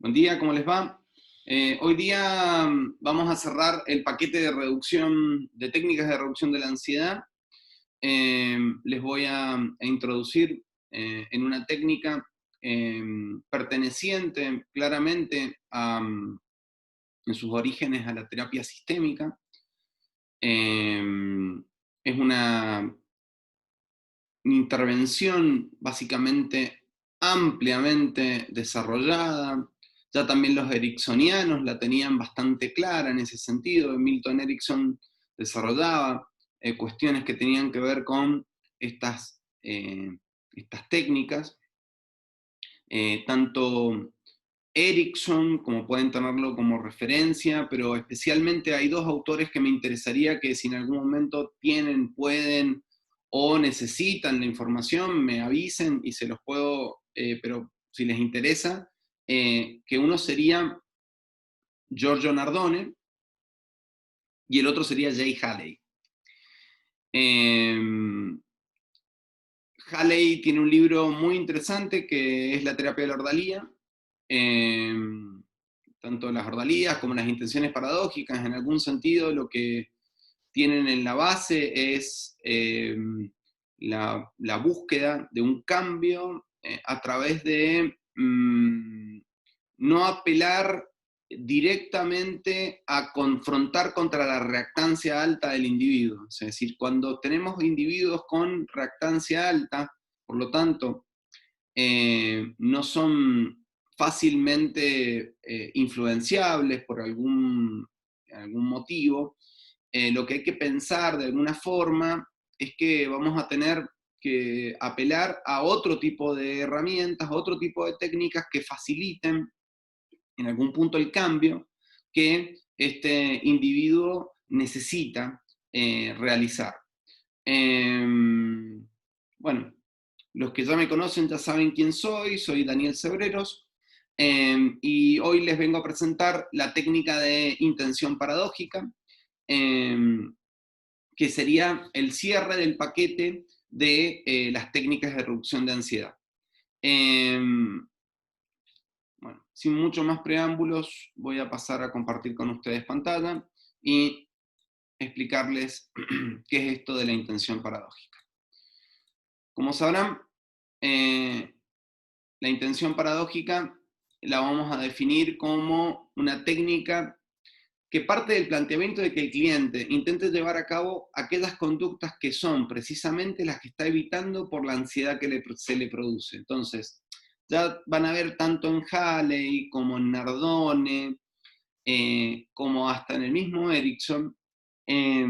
Buen día, ¿cómo les va? Hoy día vamos a cerrar el paquete de reducción, de técnicas de reducción de la ansiedad. Les voy a introducir en una técnica perteneciente claramente en sus orígenes a la terapia sistémica. Es una intervención básicamente ampliamente desarrollada. Ya también los ericksonianos la tenían bastante clara en ese sentido. Milton Erickson desarrollaba cuestiones que tenían que ver con estas técnicas. Tanto Erickson, como pueden tenerlo como referencia, pero especialmente hay dos autores que me interesaría que si en algún momento tienen, pueden o necesitan la información, me avisen y se los puedo, pero si les interesa, que uno sería Giorgio Nardone y el otro sería Jay Haley. Haley tiene un libro muy interesante que es La terapia de la ordalía. Eh, Tanto las ordalías como las intenciones paradójicas, en algún sentido, lo que tienen en la base es la búsqueda de un cambio a través de no apelar directamente a confrontar contra la reactancia alta del individuo. Es decir, cuando tenemos individuos con reactancia alta, por lo tanto, no son fácilmente influenciables por algún motivo, lo que hay que pensar de alguna forma es que vamos a tener que apelar a otro tipo de herramientas, a otro tipo de técnicas que faciliten en algún punto el cambio que este individuo necesita realizar. Bueno, los que ya me conocen ya saben quién soy Daniel Cebreros, y hoy les vengo a presentar la técnica de intención paradójica, que sería el cierre del paquete de las técnicas de reducción de ansiedad. Bueno, sin mucho más preámbulos, voy a pasar a compartir con ustedes pantalla y explicarles qué es esto de la intención paradójica. Como sabrán, la intención paradójica la vamos a definir como una técnica que parte del planteamiento de que el cliente intente llevar a cabo aquellas conductas que son precisamente las que está evitando por la ansiedad que se le produce. Entonces, ya van a ver tanto en Haley como en Nardone, como hasta en el mismo Erickson, eh,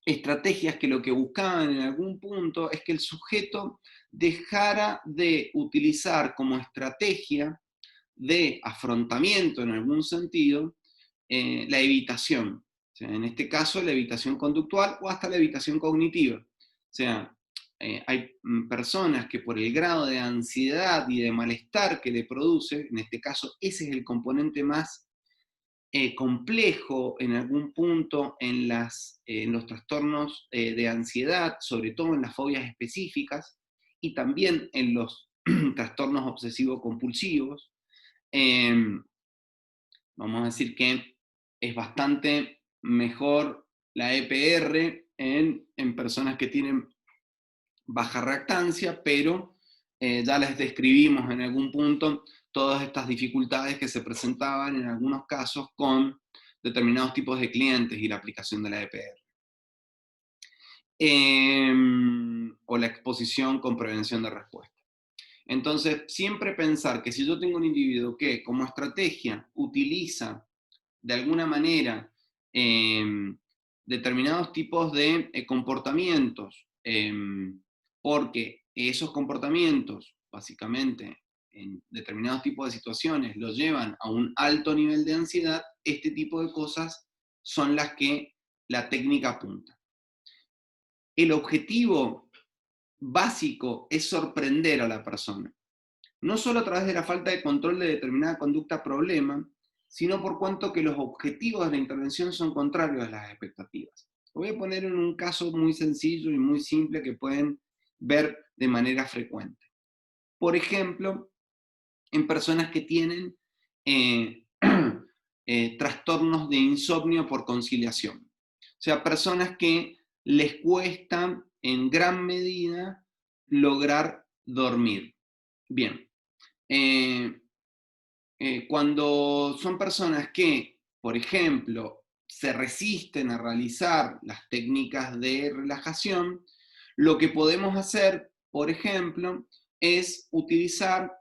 estrategias que lo que buscaban en algún punto es que el sujeto dejara de utilizar como estrategia de afrontamiento en algún sentido la evitación. O sea, en este caso, la evitación conductual o hasta la evitación cognitiva. O sea, hay personas que por el grado de ansiedad y de malestar que le produce, en este caso ese es el componente más complejo en algún punto en los trastornos de ansiedad, sobre todo en las fobias específicas, y también en los trastornos obsesivo-compulsivos. Vamos a decir que es bastante mejor la EPR en personas que tienen baja reactancia, pero ya les describimos en algún punto todas estas dificultades que se presentaban en algunos casos con determinados tipos de clientes y la aplicación de la EPR. O la exposición con prevención de respuesta. Entonces, siempre pensar que si yo tengo un individuo que como estrategia utiliza de alguna manera determinados tipos de comportamientos, porque esos comportamientos, básicamente, en determinados tipos de situaciones, los llevan a un alto nivel de ansiedad, este tipo de cosas son las que la técnica apunta. El objetivo básico es sorprender a la persona, no solo a través de la falta de control de determinada conducta problema, sino por cuanto que los objetivos de la intervención son contrarios a las expectativas. Lo voy a poner en un caso muy sencillo y muy simple que pueden ver de manera frecuente. Por ejemplo, en personas que tienen trastornos de insomnio por conciliación. O sea, personas que les cuesta en gran medida lograr dormir. Bien. Cuando son personas que, por ejemplo, se resisten a realizar las técnicas de relajación, lo que podemos hacer, por ejemplo, es utilizar,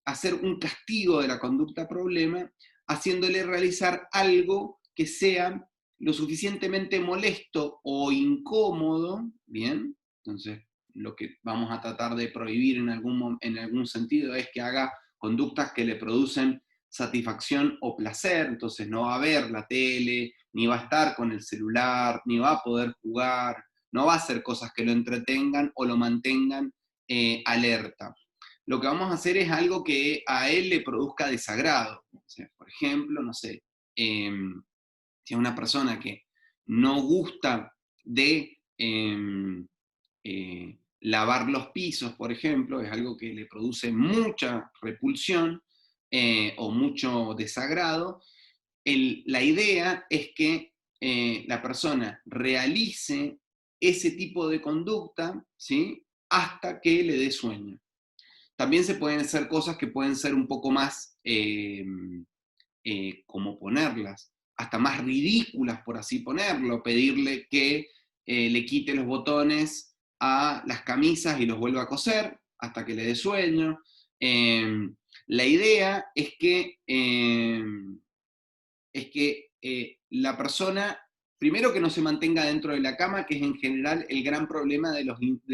hacer un castigo de la conducta problema, haciéndole realizar algo que sea lo suficientemente molesto o incómodo, ¿bien? Entonces, lo que vamos a tratar de prohibir en algún sentido es que haga conductas que le producen satisfacción o placer, entonces no va a ver la tele, ni va a estar con el celular, ni va a poder jugar, no va a hacer cosas que lo entretengan o lo mantengan alerta. Lo que vamos a hacer es algo que a él le produzca desagrado. O sea, por ejemplo, no sé, si es una persona que no gusta de lavar los pisos, por ejemplo, es algo que le produce mucha repulsión o mucho desagrado, la idea es que la persona realice ese tipo de conducta, ¿sí?, hasta que le dé sueño. También se pueden hacer cosas que pueden ser un poco más, como ponerlas, hasta más ridículas, por así ponerlo, pedirle que le quite los botones a las camisas y los vuelva a coser hasta que le dé sueño. La idea es que la persona, primero que no se mantenga dentro de la cama, que es en general el gran problema de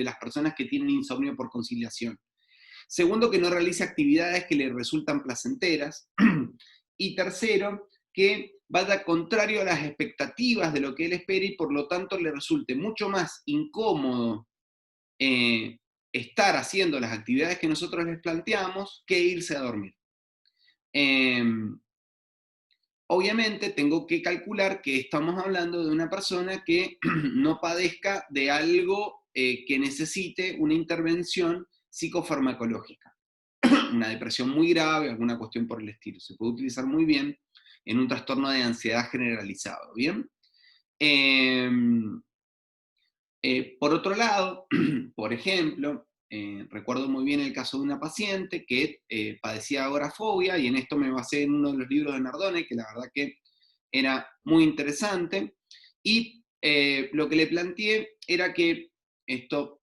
las personas que tienen insomnio por conciliación. Segundo, que no realice actividades que le resultan placenteras. Y tercero, que vaya contrario a las expectativas de lo que él espera y por lo tanto le resulte mucho más incómodo estar haciendo las actividades que nosotros les planteamos que irse a dormir. Obviamente tengo que calcular que estamos hablando de una persona que no padezca de algo que necesite una intervención psicofarmacológica, una depresión muy grave, alguna cuestión por el estilo. Se puede utilizar muy bien en un trastorno de ansiedad generalizado, ¿bien? Por otro lado, por ejemplo, recuerdo muy bien el caso de una paciente que padecía agorafobia, y en esto me basé en uno de los libros de Nardone, que la verdad que era muy interesante, y lo que le planteé era que esto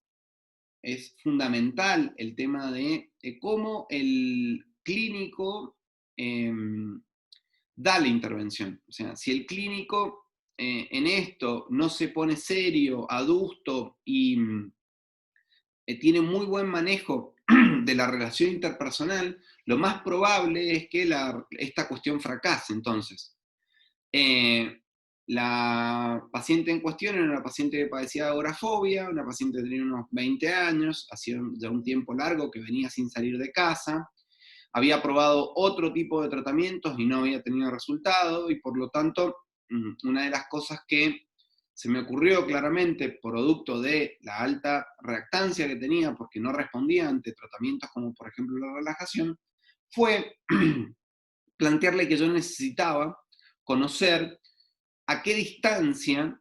es fundamental, el tema de cómo el clínico da la intervención. O sea, si el clínico en esto no se pone serio, adusto y tiene muy buen manejo de la relación interpersonal, lo más probable es que esta cuestión fracase. Entonces, la paciente en cuestión era una paciente que padecía de agorafobia, una paciente que tenía unos 20 años, hacía ya un tiempo largo que venía sin salir de casa, había probado otro tipo de tratamientos y no había tenido resultado, y por lo tanto, una de las cosas que se me ocurrió claramente, producto de la alta reactancia que tenía, porque no respondía ante tratamientos como por ejemplo la relajación, fue plantearle que yo necesitaba conocer a qué distancia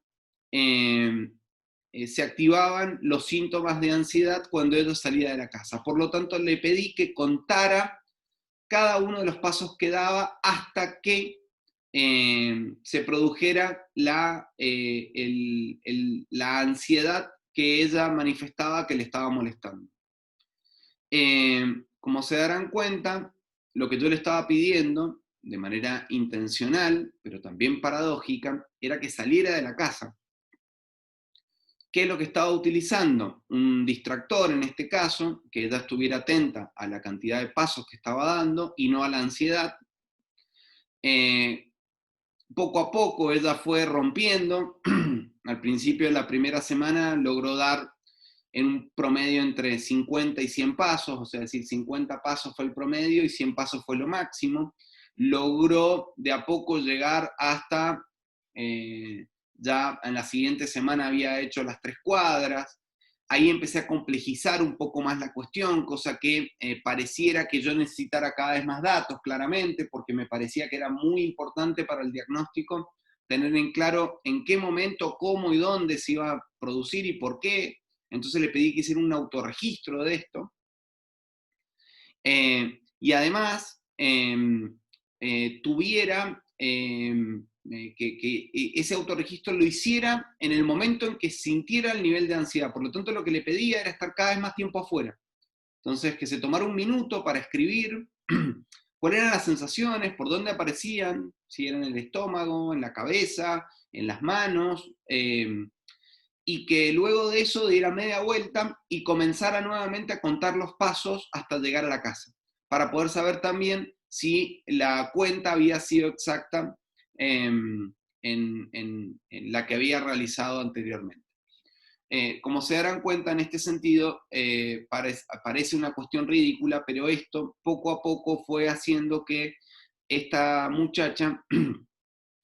se activaban los síntomas de ansiedad cuando ella salía de la casa. Por lo tanto, le pedí que contara cada uno de los pasos que daba hasta que se produjera la ansiedad que ella manifestaba que le estaba molestando. Como se darán cuenta, lo que yo le estaba pidiendo, de manera intencional, pero también paradójica, era que saliera de la casa. ¿Qué es lo que estaba utilizando? Un distractor, en este caso, que ella estuviera atenta a la cantidad de pasos que estaba dando y no a la ansiedad. Poco a poco ella fue rompiendo. Al principio de la primera semana logró dar en un promedio entre 50 y 100 pasos, o sea, decir, 50 pasos fue el promedio y 100 pasos fue lo máximo. Logró de a poco llegar hasta, ya en la siguiente semana había hecho las 3 cuadras. ahí empecé a complejizar un poco más la cuestión, cosa que pareciera que yo necesitara cada vez más datos, claramente, porque me parecía que era muy importante para el diagnóstico tener en claro en qué momento, cómo y dónde se iba a producir y por qué. Entonces le pedí que hiciera un autorregistro de esto. Y además tuviera que ese autorregistro lo hiciera en el momento en que sintiera el nivel de ansiedad. Por lo tanto, lo que le pedía era estar cada vez más tiempo afuera. Entonces, que se tomara un minuto para escribir cuáles eran las sensaciones, por dónde aparecían, si eran en el estómago, en la cabeza, en las manos, y que luego de eso diera media vuelta y comenzara nuevamente a contar los pasos hasta llegar a la casa, para poder saber también si la cuenta había sido exacta en la que había realizado anteriormente. Como se darán cuenta en este sentido, parece una cuestión ridícula, pero esto poco a poco fue haciendo que esta muchacha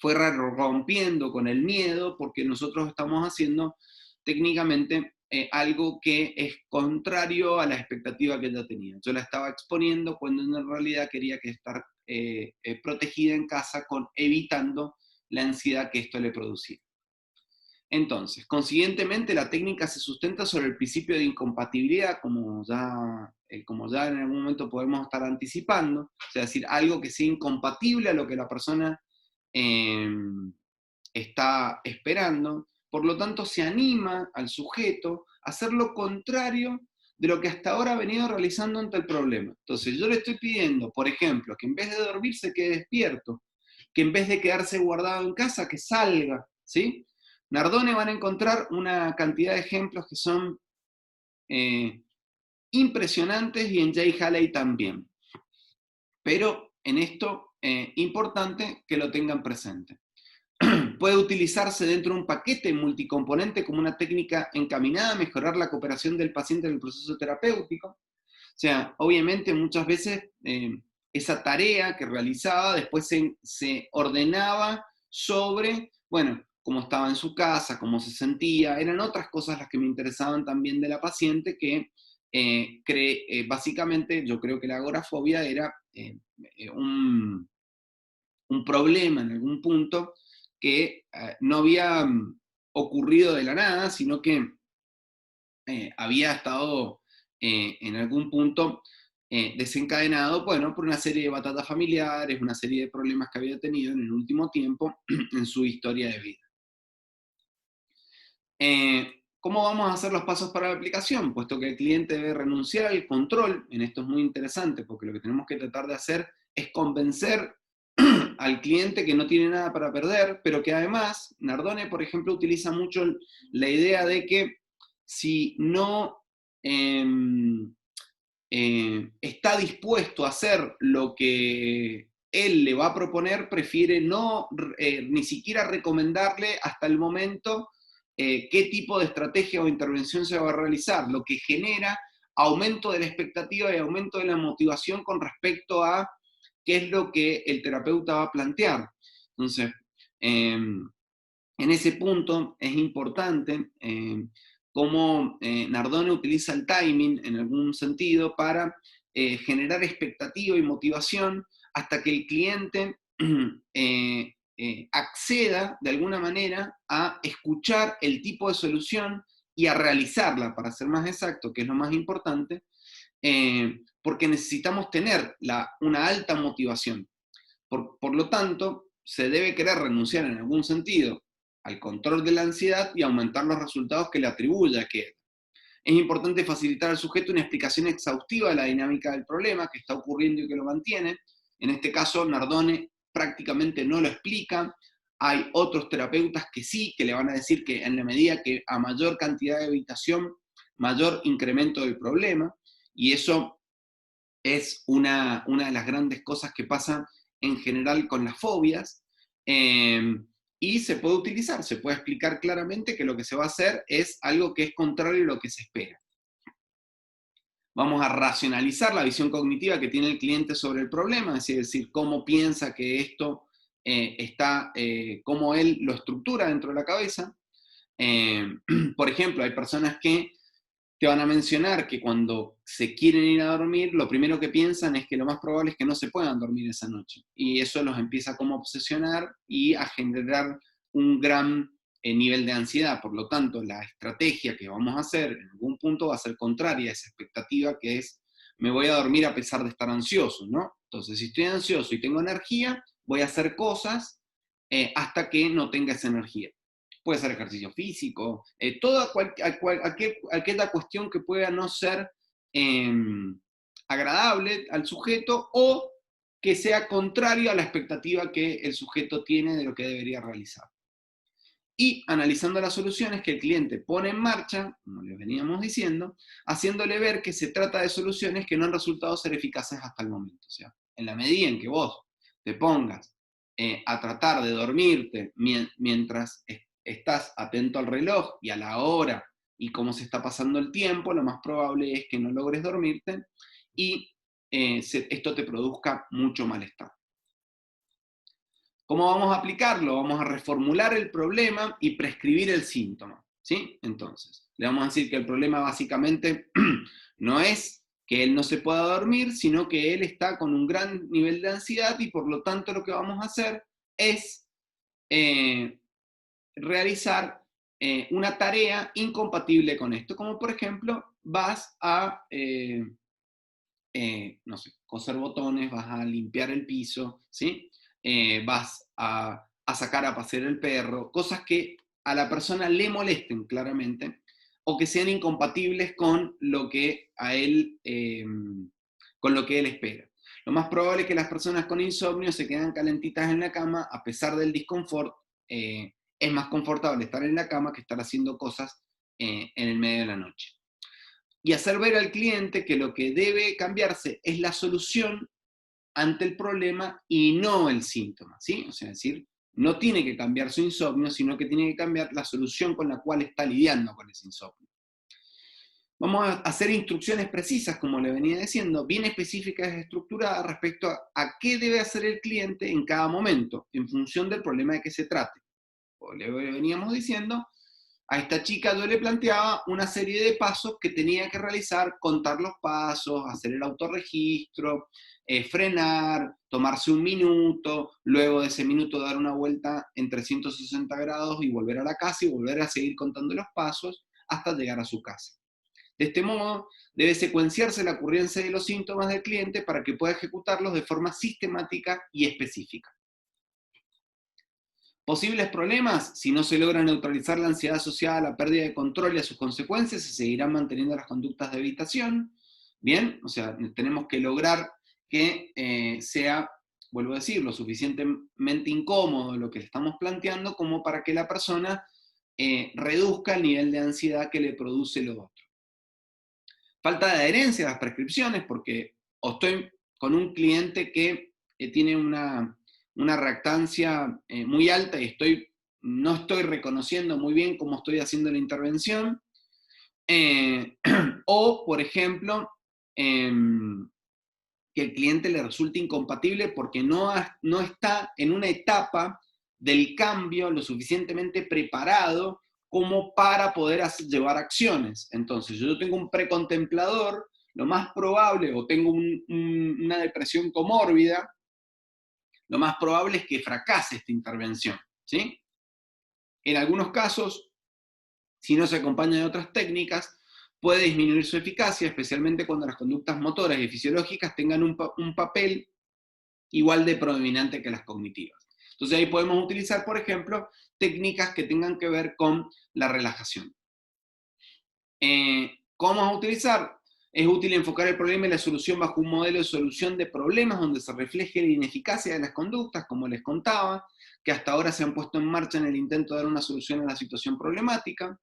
fuera rompiendo con el miedo, porque nosotros estamos haciendo técnicamente algo que es contrario a la expectativa que ella tenía. Yo la estaba exponiendo cuando en realidad quería que estar protegida en casa, evitando la ansiedad que esto le producía. Entonces, consiguientemente, la técnica se sustenta sobre el principio de incompatibilidad, como ya en algún momento podemos estar anticipando, o sea, es decir, algo que sea incompatible a lo que la persona está esperando. Por lo tanto, se anima al sujeto a hacer lo contrario de lo que hasta ahora ha venido realizando ante el problema. Entonces, yo le estoy pidiendo, por ejemplo, que en vez de dormir se quede despierto, que en vez de quedarse guardado en casa, que salga, ¿sí? Nardone van a encontrar una cantidad de ejemplos que son impresionantes, y en Jay Haley también. Pero en esto, importante que lo tengan presente. Puede utilizarse dentro de un paquete multicomponente como una técnica encaminada a mejorar la cooperación del paciente en el proceso terapéutico. O sea, obviamente muchas veces esa tarea que realizaba después se ordenaba sobre, bueno, cómo estaba en su casa, cómo se sentía. Eran otras cosas las que me interesaban también de la paciente, que básicamente yo creo que la agorafobia era un problema en algún punto que no había ocurrido de la nada, sino que había estado en algún punto desencadenado, bueno, por una serie de batatas familiares, una serie de problemas que había tenido en el último tiempo en su historia de vida. ¿Cómo vamos a hacer los pasos para la aplicación? Puesto que el cliente debe renunciar al control, en esto es muy interesante, porque lo que tenemos que tratar de hacer es convencer al cliente que no tiene nada para perder, pero que además, Nardone, por ejemplo, utiliza mucho la idea de que si no está dispuesto a hacer lo que él le va a proponer, prefiere no ni siquiera recomendarle hasta el momento qué tipo de estrategia o intervención se va a realizar, lo que genera aumento de la expectativa y aumento de la motivación con respecto a qué es lo que el terapeuta va a plantear. Entonces, en ese punto es importante cómo Nardone utiliza el timing en algún sentido para generar expectativa y motivación hasta que el cliente acceda de alguna manera a escuchar el tipo de solución y a realizarla, para ser más exacto, que es lo más importante, porque necesitamos tener una alta motivación. Por lo tanto, se debe querer renunciar en algún sentido al control de la ansiedad y aumentar los resultados que le atribuye a que es importante facilitar al sujeto una explicación exhaustiva de la dinámica del problema que está ocurriendo y que lo mantiene. En este caso, Nardone prácticamente no lo explica. Hay otros terapeutas que sí, que le van a decir que en la medida que a mayor cantidad de evitación, mayor incremento del problema, y eso es una de las grandes cosas que pasan en general con las fobias, y se puede utilizar, se puede explicar claramente que lo que se va a hacer es algo que es contrario a lo que se espera. Vamos a racionalizar la visión cognitiva que tiene el cliente sobre el problema, es decir, cómo piensa que esto está, cómo él lo estructura dentro de la cabeza. Por ejemplo, hay personas que te van a mencionar que cuando se quieren ir a dormir, lo primero que piensan es que lo más probable es que no se puedan dormir esa noche. Y eso los empieza como a obsesionar y a generar un gran nivel de ansiedad. Por lo tanto, la estrategia que vamos a hacer en algún punto va a ser contraria a esa expectativa, que es, me voy a dormir a pesar de estar ansioso, ¿no? Entonces, si estoy ansioso y tengo energía, voy a hacer cosas hasta que no tenga esa energía. Puede ser ejercicio físico, toda aquella cuestión que pueda no ser eh, agradable al sujeto o que sea contrario a la expectativa que el sujeto tiene de lo que debería realizar. Y analizando las soluciones que el cliente pone en marcha, como les veníamos diciendo, haciéndole ver que se trata de soluciones que no han resultado ser eficaces hasta el momento. O sea, en la medida en que vos te pongas a tratar de dormirte mientras estás atento al reloj y a la hora y cómo se está pasando el tiempo, lo más probable es que no logres dormirte y esto te produzca mucho malestar. ¿Cómo vamos a aplicarlo? Vamos a reformular el problema y prescribir el síntoma, ¿sí? Entonces, le vamos a decir que el problema básicamente no es que él no se pueda dormir, sino que él está con un gran nivel de ansiedad y por lo tanto lo que vamos a hacer es realizar una tarea incompatible con esto, como por ejemplo vas a, no sé, coser botones, vas a limpiar el piso, ¿sí? Vas a sacar a pasear el perro, cosas que a la persona le molesten claramente o que sean incompatibles con lo que a él, con lo que él espera. Lo más probable es que las personas con insomnio se quedan calentitas en la cama a pesar del disconfort. Es más confortable estar en la cama que estar haciendo cosas en el medio de la noche. Y hacer ver al cliente que lo que debe cambiarse es la solución ante el problema y no el síntoma, ¿sí? O sea, es decir, no tiene que cambiar su insomnio, sino que tiene que cambiar la solución con la cual está lidiando con ese insomnio. Vamos a hacer instrucciones precisas, como le venía diciendo, bien específicas y estructuradas respecto a qué debe hacer el cliente en cada momento, en función del problema de que se trate. Como le veníamos diciendo, a esta chica yo le planteaba una serie de pasos que tenía que realizar: contar los pasos, hacer el autorregistro, frenar, tomarse un minuto, luego de ese minuto dar una vuelta en 360 grados y volver a la casa y volver a seguir contando los pasos hasta llegar a su casa. De este modo, debe secuenciarse la ocurrencia de los síntomas del cliente para que pueda ejecutarlos de forma sistemática y específica. Posibles problemas: si no se logra neutralizar la ansiedad asociada a la pérdida de control y a sus consecuencias, se seguirán manteniendo las conductas de evitación. Bien, o sea, tenemos que lograr que sea, vuelvo a decir, lo suficientemente incómodo lo que le estamos planteando como para que la persona reduzca el nivel de ansiedad que le produce lo otro. Falta de adherencia a las prescripciones, porque o estoy con un cliente que tiene una reactancia muy alta y no estoy reconociendo muy bien cómo estoy haciendo la intervención, o, por ejemplo, que el cliente le resulte incompatible porque no está en una etapa del cambio lo suficientemente preparado como para poder llevar acciones. Entonces, yo tengo un precontemplador, lo más probable, o tengo una depresión comórbida, lo más probable es que fracase esta intervención, ¿sí? En algunos casos, si no se acompaña de otras técnicas, puede disminuir su eficacia, especialmente cuando las conductas motoras y fisiológicas tengan un papel igual de predominante que las cognitivas. Entonces ahí podemos utilizar, por ejemplo, técnicas que tengan que ver con la relajación. ¿Cómo vamos a utilizar? Es útil enfocar el problema y la solución bajo un modelo de solución de problemas donde se refleje la ineficacia de las conductas, como les contaba, que hasta ahora se han puesto en marcha en el intento de dar una solución a la situación problemática.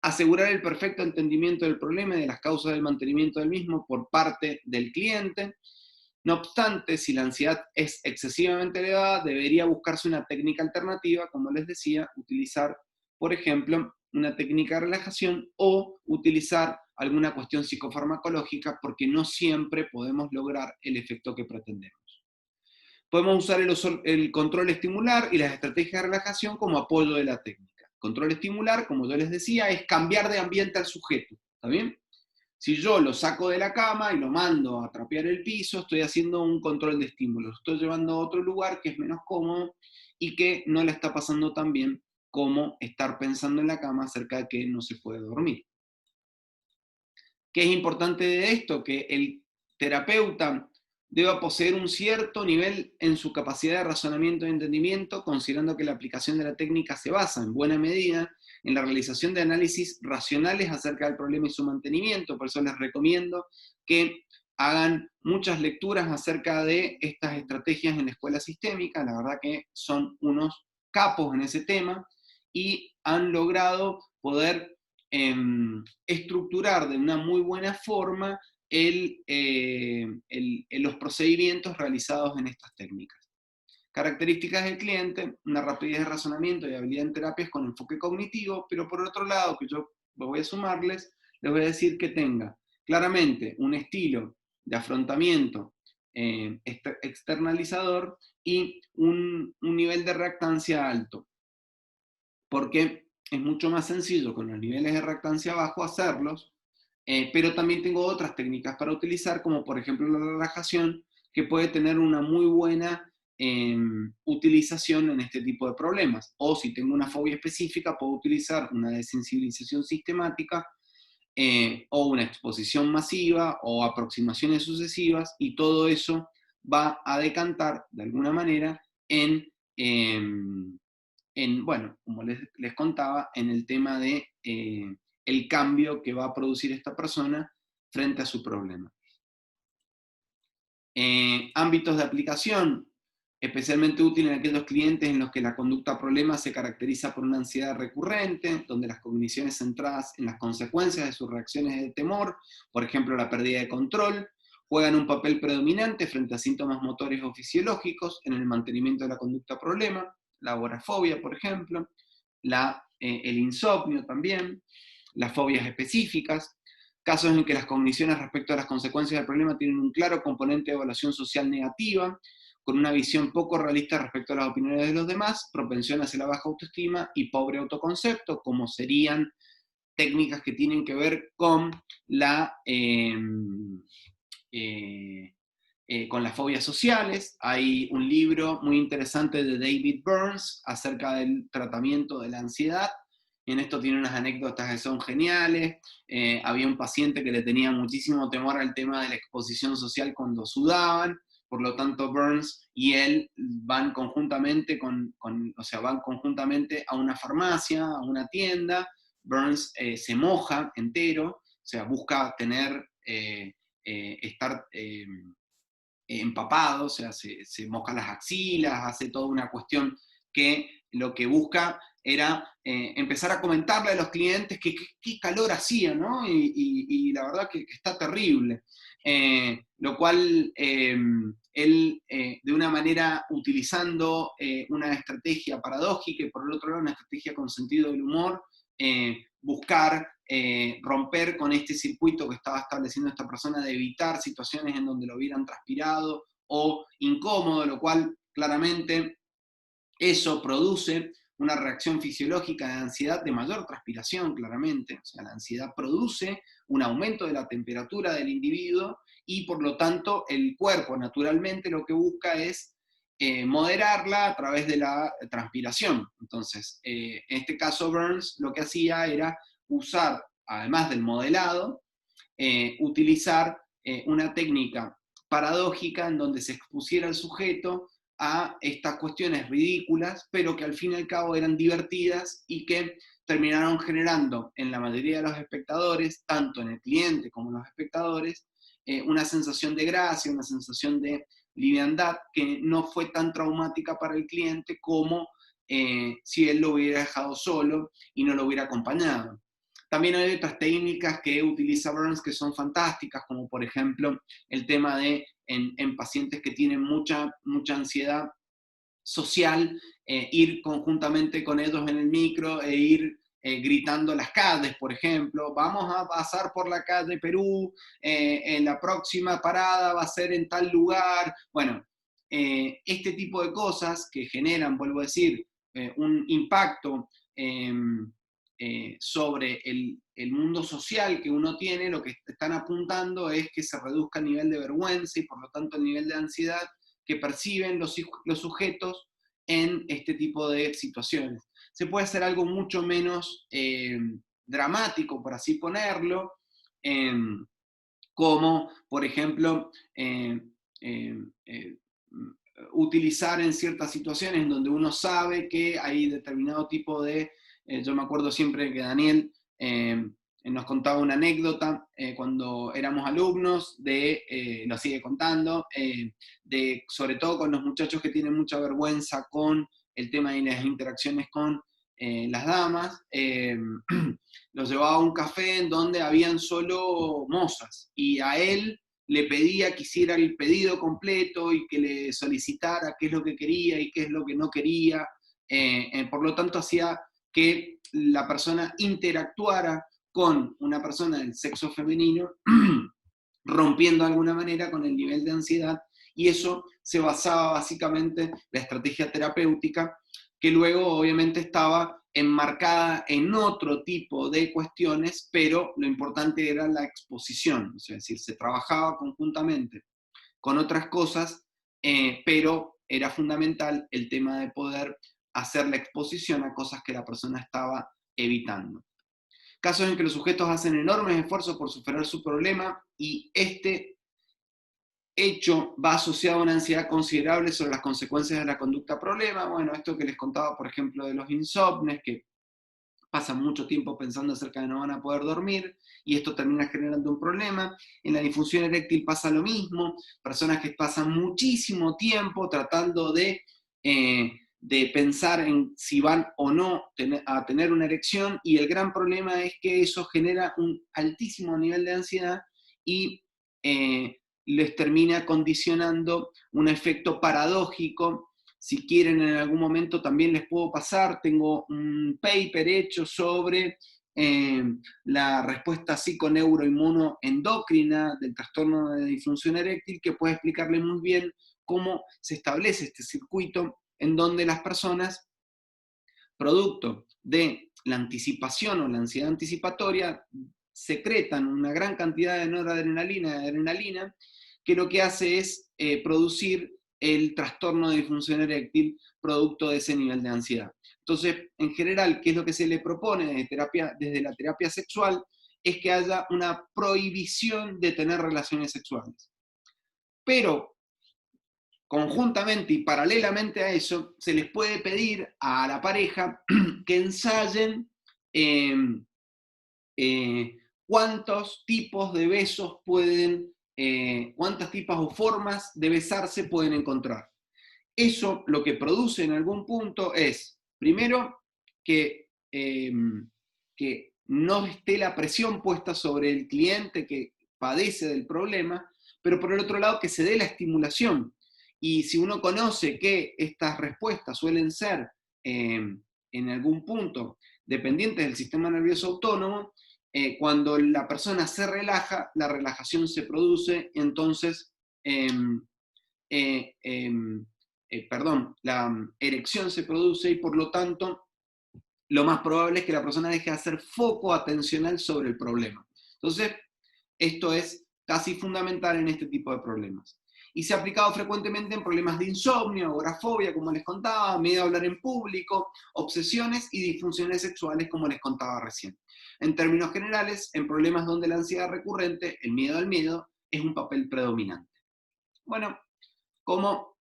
Asegurar el perfecto entendimiento del problema y de las causas del mantenimiento del mismo por parte del cliente. No obstante, si la ansiedad es excesivamente elevada, debería buscarse una técnica alternativa, como les decía, utilizar, por ejemplo, una técnica de relajación o utilizar alguna cuestión psicofarmacológica, porque no siempre podemos lograr el efecto que pretendemos. Podemos usar el control estimular y las estrategias de relajación como apoyo de la técnica. Control estimular, como yo les decía, es cambiar de ambiente al sujeto. ¿Está bien? Si yo lo saco de la cama y lo mando a trapear el piso, estoy haciendo un control de estímulos. Estoy llevando a otro lugar que es menos cómodo y que no le está pasando tan bien como estar pensando en la cama acerca de que no se puede dormir. ¿Qué es importante de esto? Que el terapeuta deba poseer un cierto nivel en su capacidad de razonamiento y entendimiento, considerando que la aplicación de la técnica se basa en buena medida en la realización de análisis racionales acerca del problema y su mantenimiento. Por eso les recomiendo que hagan muchas lecturas acerca de estas estrategias en la escuela sistémica. La verdad que son unos capos en ese tema y han logrado poder estructurar de una muy buena forma los procedimientos realizados en estas técnicas. Características del cliente: una rapidez de razonamiento y habilidad en terapias con enfoque cognitivo, pero por otro lado, que yo voy a sumarles, les voy a decir que tenga claramente un estilo de afrontamiento externalizador y un nivel de reactancia alto, porque es mucho más sencillo con los niveles de reactancia bajo hacerlos, pero también tengo otras técnicas para utilizar, como por ejemplo la relajación, que puede tener una muy buena utilización en este tipo de problemas. O si tengo una fobia específica, puedo utilizar una desensibilización sistemática, o una exposición masiva, o aproximaciones sucesivas, y todo eso va a decantar de alguna manera bueno, como les contaba, en el tema de el cambio que va a producir esta persona frente a su problema. Ámbitos de aplicación: especialmente útil en aquellos clientes en los que la conducta problema se caracteriza por una ansiedad recurrente, donde las cogniciones centradas en las consecuencias de sus reacciones de temor, por ejemplo la pérdida de control, juegan un papel predominante frente a síntomas motores o fisiológicos en el mantenimiento de la conducta problema, la agorafobia, por ejemplo, el insomnio también, las fobias específicas, casos en que las cogniciones respecto a las consecuencias del problema tienen un claro componente de evaluación social negativa, con una visión poco realista respecto a las opiniones de los demás, propensión hacia la baja autoestima y pobre autoconcepto, como serían técnicas que tienen que ver con con las fobias sociales. Hay un libro muy interesante de David Burns acerca del tratamiento de la ansiedad. En esto tiene unas anécdotas que son geniales. Había un paciente que le tenía muchísimo temor al tema de la exposición social cuando sudaban. Por lo tanto, Burns y él van conjuntamente, van conjuntamente a una farmacia, a una tienda. Burns se moja entero, o sea, busca estar empapado, o sea, se moja las axilas, hace toda una cuestión que lo que busca era empezar a comentarle a los clientes que qué calor hacía, ¿no? Y la verdad que está terrible. Lo cual él, de una manera utilizando una estrategia paradójica y por el otro lado una estrategia con sentido del humor, buscar romper con este circuito que estaba estableciendo esta persona de evitar situaciones en donde lo hubieran transpirado o incómodo, lo cual claramente eso produce una reacción fisiológica de ansiedad de mayor transpiración, claramente. O sea, la ansiedad produce un aumento de la temperatura del individuo y por lo tanto el cuerpo naturalmente lo que busca es moderarla a través de la transpiración. Entonces, en este caso Burns lo que hacía era usar, además del modelado, utilizar una técnica paradójica en donde se expusiera al sujeto a estas cuestiones ridículas, pero que al fin y al cabo eran divertidas y que terminaron generando en la mayoría de los espectadores, tanto en el cliente como en los espectadores, una sensación de gracia, una sensación de liviandad que no fue tan traumática para el cliente como si él lo hubiera dejado solo y no lo hubiera acompañado. También hay otras técnicas que utiliza Burns que son fantásticas, como por ejemplo el tema de en pacientes que tienen mucha ansiedad social, ir conjuntamente con ellos en el micro e ir gritando las calles, por ejemplo, vamos a pasar por la calle Perú, en la próxima parada va a ser en tal lugar. Bueno, este tipo de cosas que generan, vuelvo a decir, un impacto sobre el mundo social que uno tiene, lo que están apuntando es que se reduzca el nivel de vergüenza y por lo tanto el nivel de ansiedad que perciben los sujetos en este tipo de situaciones. Se puede hacer algo mucho menos dramático, por así ponerlo, como, por ejemplo, utilizar en ciertas situaciones donde uno sabe que hay determinado tipo de... yo me acuerdo siempre que Daniel nos contaba una anécdota cuando éramos alumnos, lo sigue contando, sobre todo con los muchachos que tienen mucha vergüenza con el tema de las interacciones con las damas, los llevaba a un café en donde habían solo mozas, y a él le pedía que hiciera el pedido completo y que le solicitara qué es lo que quería y qué es lo que no quería. Por lo tanto, hacía que la persona interactuara con una persona del sexo femenino, rompiendo de alguna manera con el nivel de ansiedad, y eso se basaba básicamente en la estrategia terapéutica, que luego obviamente estaba enmarcada en otro tipo de cuestiones, pero lo importante era la exposición, es decir, se trabajaba conjuntamente con otras cosas, pero era fundamental el tema de poder hacer la exposición a cosas que la persona estaba evitando. Casos en que los sujetos hacen enormes esfuerzos por superar su problema y este hecho va asociado a una ansiedad considerable sobre las consecuencias de la conducta problema. Bueno, esto que les contaba, por ejemplo, de los insomnes, que pasan mucho tiempo pensando acerca de no van a poder dormir, y esto termina generando un problema. En la disfunción eréctil pasa lo mismo, personas que pasan muchísimo tiempo tratando de pensar en si van o no a tener una erección, y el gran problema es que eso genera un altísimo nivel de ansiedad y les termina condicionando un efecto paradójico. Si quieren, en algún momento también les puedo pasar, tengo un paper hecho sobre la respuesta psiconeuroinmunoendocrina del trastorno de disfunción eréctil, que puede explicarle muy bien cómo se establece este circuito en donde las personas, producto de la anticipación o la ansiedad anticipatoria, secretan una gran cantidad de noradrenalina y adrenalina, que lo que hace es producir el trastorno de disfunción eréctil producto de ese nivel de ansiedad. Entonces, en general, ¿qué es lo que se le propone desde la terapia sexual? Es que haya una prohibición de tener relaciones sexuales. Pero, conjuntamente y paralelamente a eso, se les puede pedir a la pareja que ensayen cuántos tipos de besos pueden, cuántas tipos o formas de besarse pueden encontrar. Eso lo que produce en algún punto es, primero, que no esté la presión puesta sobre el cliente que padece del problema, pero por el otro lado que se dé la estimulación. Y si uno conoce que estas respuestas suelen ser en algún punto dependientes del sistema nervioso autónomo, cuando la persona se relaja, la relajación se produce, entonces la erección se produce, y por lo tanto lo más probable es que la persona deje de hacer foco atencional sobre el problema. Entonces, esto es casi fundamental en este tipo de problemas. Y se ha aplicado frecuentemente en problemas de insomnio, agorafobia, como les contaba, miedo a hablar en público, obsesiones y disfunciones sexuales, como les contaba recién. En términos generales, en problemas donde la ansiedad recurrente, el miedo al miedo, es un papel predominante. Bueno, como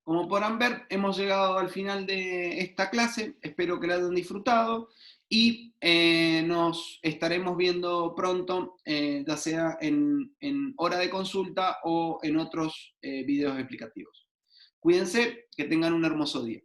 podrán ver, hemos llegado al final de esta clase, espero que la hayan disfrutado, y nos estaremos viendo pronto, ya sea en hora de consulta o en otros videos explicativos. Cuídense, que tengan un hermoso día.